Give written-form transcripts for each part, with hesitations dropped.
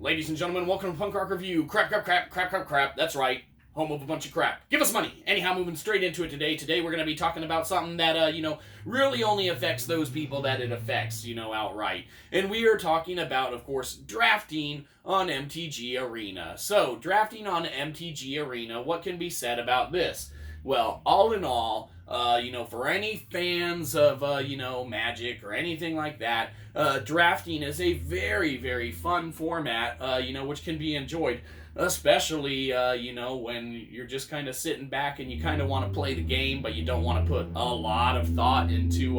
Ladies and gentlemen, welcome to Punk Rock Review. Crap. That's right. Home of a bunch of crap. Give us money. Anyhow, moving straight into it today. Today we're going to be talking about something that, really only affects those people that it affects, outright. And we are talking about, of course, drafting on MTG Arena. So, drafting on MTG Arena, what can be said about this? Well, all in all, for any fans of, Magic or anything like that, drafting is a very, very fun format, which can be enjoyed. Especially, when you're just kind of sitting back and you kind of want to play the game, but you don't want to put a lot of thought into,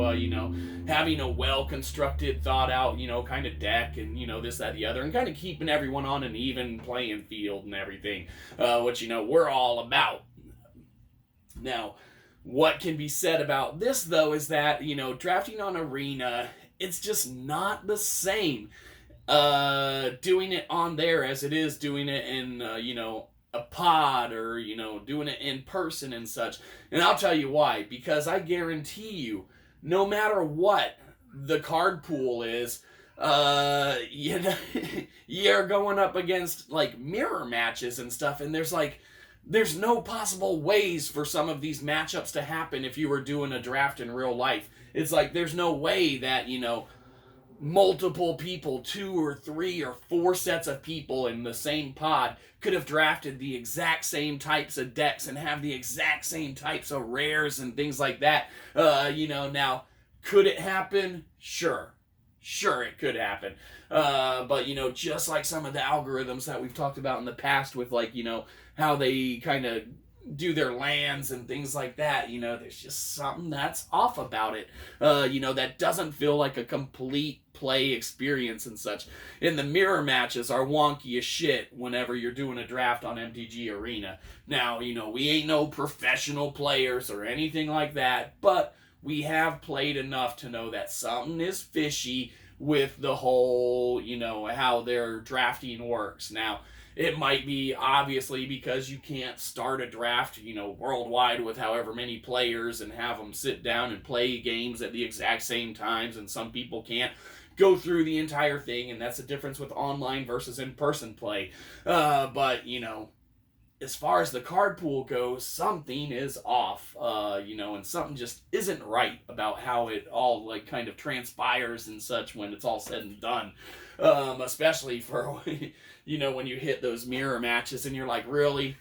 having a well-constructed, thought-out, kind of deck and, this, that, the other, and kind of keeping everyone on an even playing field and everything, which, we're all about. Now, what can be said about this, though, is that, drafting on Arena, it's just not the same doing it on there as it is doing it in, a pod or, doing it in person and such. And I'll tell you why. Because I guarantee you, no matter what the card pool is, you're going up against, mirror matches and stuff, and there's no possible ways for some of these matchups to happen if you were doing a draft in real life. It's there's no way that, multiple people, 2 or 3 or 4 sets of people in the same pod could have drafted the exact same types of decks and have the exact same types of rares and things like that. Now, could it happen? Sure, it could happen. But, just like some of the algorithms that we've talked about in the past with, how they kind of do their lands and things like that, there's just something that's off about it, that doesn't feel like a complete play experience and such. And the mirror matches are wonky as shit whenever you're doing a draft on MTG Arena. Now, we ain't no professional players or anything like that, but we have played enough to know that something is fishy with the whole, how their drafting works. Now, it might be obviously because you can't start a draft, worldwide with however many players and have them sit down and play games at the exact same times, and some people can't go through the entire thing, and that's the difference with online versus in-person play. But, as far as the card pool goes, something is off, and something just isn't right about how it all, kind of transpires and such when it's all said and done. Especially for, when you hit those mirror matches and you're like, really?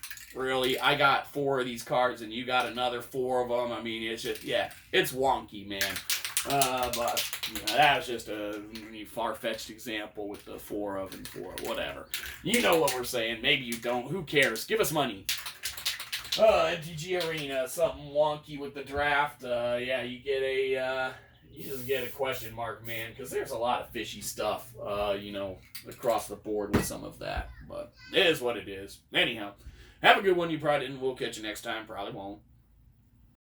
I got 4 of these cards and you got another 4 of them. I mean, it's just, it's wonky, man. But that was just a far-fetched example with the 4 of and 4, whatever. You know what we're saying. Maybe you don't. Who cares? Give us money. MTG Arena, something wonky with the draft. You just get a question mark, man, because there's a lot of fishy stuff, across the board with some of that. But it is what it is. Anyhow, have a good one. You probably didn't. We'll catch you next time. Probably won't.